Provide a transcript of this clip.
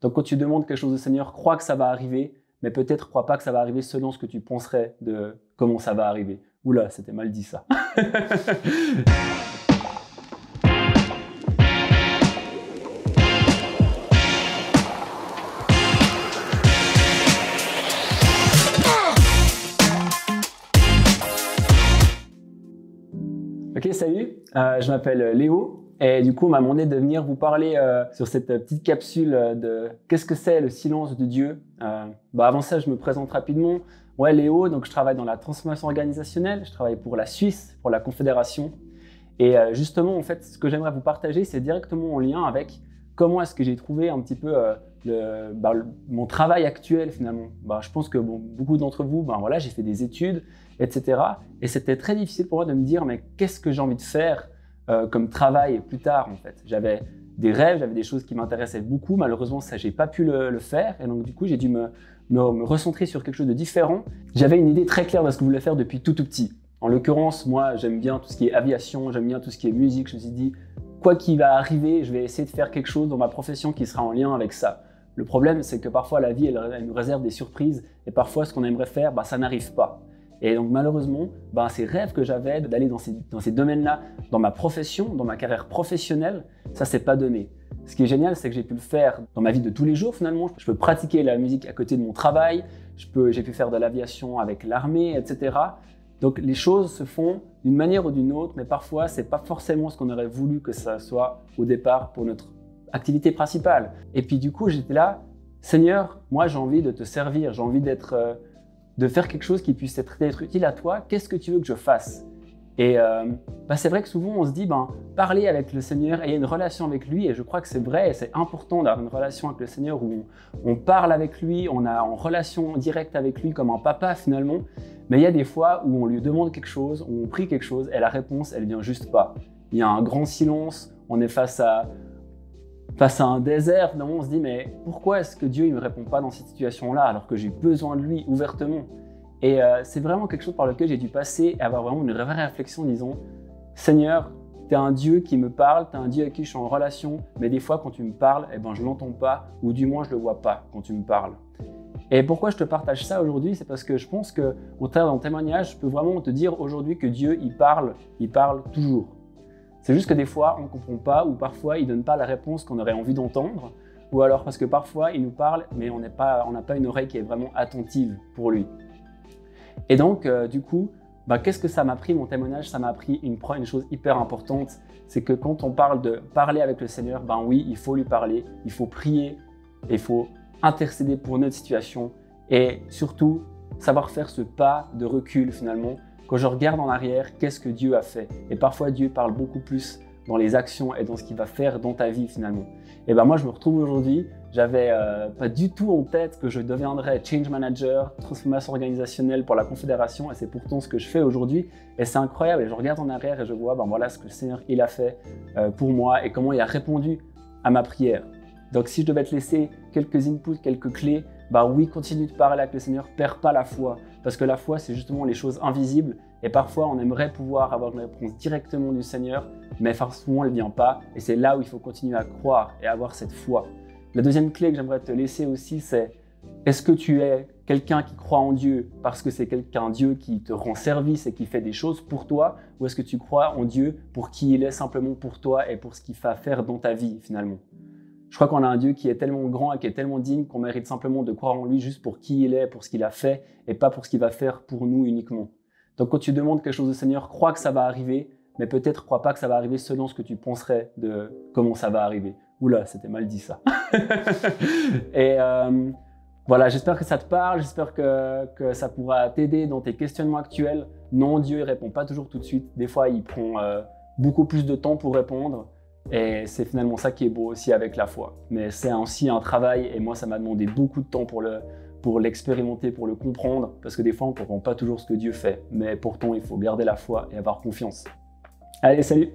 Donc quand tu demandes quelque chose au Seigneur, crois que ça va arriver, mais peut-être crois pas que ça va arriver selon ce que tu penserais de comment ça va arriver. Oula, c'était mal dit ça. Ok, salut, je m'appelle Léo et du coup on m'a demandé de venir vous parler sur cette petite capsule de qu'est-ce que c'est le silence de Dieu. Avant ça, je me présente rapidement. Ouais, Léo, donc je travaille dans la transformation organisationnelle, je travaille pour la Suisse, pour la Confédération. Et justement, en fait, ce que j'aimerais vous partager, c'est directement en lien avec comment est-ce que j'ai trouvé un petit peu mon travail actuel finalement. Je pense que beaucoup d'entre vous, voilà, j'ai fait des études, etc. Et c'était très difficile pour moi de me dire, mais qu'est-ce que j'ai envie de faire comme travail plus tard en fait. J'avais des rêves, j'avais des choses qui m'intéressaient beaucoup. Malheureusement, ça, j'ai pas pu le faire. Et donc, du coup, j'ai dû me recentrer sur quelque chose de différent. J'avais une idée très claire de ce que je voulais faire depuis tout petit. En l'occurrence, moi, j'aime bien tout ce qui est aviation, j'aime bien tout ce qui est musique. Je me suis dit, quoi qu'il va arriver, je vais essayer de faire quelque chose dans ma profession qui sera en lien avec ça. Le problème, c'est que parfois, la vie, elle nous réserve des surprises. Et parfois, ce qu'on aimerait faire, ça n'arrive pas. Et donc, malheureusement, ces rêves que j'avais d'aller dans ces domaines-là, dans ma profession, dans ma carrière professionnelle, ça s'est pas donné. Ce qui est génial, c'est que j'ai pu le faire dans ma vie de tous les jours finalement. Je peux pratiquer la musique à côté de mon travail, j'ai pu faire de l'aviation avec l'armée, etc. Donc les choses se font d'une manière ou d'une autre, mais parfois c'est pas forcément ce qu'on aurait voulu que ça soit au départ pour notre activité principale. Et puis du coup, j'étais là, Seigneur, moi j'ai envie de te servir, j'ai envie de faire quelque chose qui puisse être utile à toi. Qu'est-ce que tu veux que je fasse? Et c'est vrai que souvent on se dit, parler avec le Seigneur, et il y a une relation avec lui, et je crois que c'est vrai, et c'est important d'avoir une relation avec le Seigneur où on parle avec lui, on est en relation directe avec lui comme un papa finalement, mais il y a des fois où on lui demande quelque chose, où on prie quelque chose, et la réponse, elle vient juste pas. Il y a un grand silence, on est face à un désert, finalement on se dit, mais pourquoi est-ce que Dieu ne me répond pas dans cette situation-là alors que j'ai besoin de lui ouvertement? Et c'est vraiment quelque chose par lequel j'ai dû passer et avoir vraiment une vraie réflexion en disant, Seigneur, tu es un Dieu qui me parle, tu es un Dieu avec qui je suis en relation, mais des fois quand tu me parles, je ne l'entends pas, ou du moins je ne le vois pas quand tu me parles. Et pourquoi je te partage ça aujourd'hui? C'est parce que je pense qu'au travers d'un témoignage, je peux vraiment te dire aujourd'hui que Dieu, il parle toujours. C'est juste que des fois, on ne comprend pas, ou parfois, il ne donne pas la réponse qu'on aurait envie d'entendre, ou alors parce que parfois, il nous parle, mais on n'a pas une oreille qui est vraiment attentive pour lui. Et donc, du coup, qu'est-ce que ça m'a appris, mon témoignage? Ça m'a appris une chose hyper importante, c'est que quand on parle de parler avec le Seigneur, oui, il faut lui parler, il faut prier, il faut intercéder pour notre situation, et surtout, savoir faire ce pas de recul finalement. Quand je regarde en arrière, qu'est-ce que Dieu a fait? Et parfois, Dieu parle beaucoup plus dans les actions et dans ce qu'il va faire dans ta vie finalement. Et moi, je me retrouve aujourd'hui, j'avais pas du tout en tête que je deviendrais change manager, transformation organisationnelle pour la Confédération, et c'est pourtant ce que je fais aujourd'hui. Et c'est incroyable, et je regarde en arrière et je vois voilà ce que le Seigneur il a fait pour moi et comment il a répondu à ma prière. Donc si je devais te laisser quelques inputs, quelques clés, oui, continue de parler avec le Seigneur, perds pas la foi, parce que la foi, c'est justement les choses invisibles, et parfois on aimerait pouvoir avoir une réponse directement du Seigneur, mais souvent elle ne vient pas, et c'est là où il faut continuer à croire et avoir cette foi. La deuxième clé que j'aimerais te laisser aussi, c'est est-ce que tu es quelqu'un qui croit en Dieu parce que c'est Dieu qui te rend service et qui fait des choses pour toi, ou est-ce que tu crois en Dieu pour qui il est simplement pour toi et pour ce qu'il va faire dans ta vie finalement? Je crois qu'on a un Dieu qui est tellement grand et qui est tellement digne qu'on mérite simplement de croire en lui juste pour qui il est, pour ce qu'il a fait et pas pour ce qu'il va faire pour nous uniquement. Donc quand tu demandes quelque chose au Seigneur, crois que ça va arriver, mais peut-être crois pas que ça va arriver selon ce que tu penserais de comment ça va arriver. Oula, c'était mal dit ça. Et voilà, j'espère que ça te parle, j'espère que ça pourra t'aider dans tes questionnements actuels. Non, Dieu ne répond pas toujours tout de suite. Des fois, il prend beaucoup plus de temps pour répondre. Et c'est finalement ça qui est beau aussi avec la foi. Mais c'est aussi un travail, et moi ça m'a demandé beaucoup de temps pour l'expérimenter, pour le comprendre, parce que des fois on ne comprend pas toujours ce que Dieu fait. Mais pourtant il faut garder la foi et avoir confiance. Allez, salut!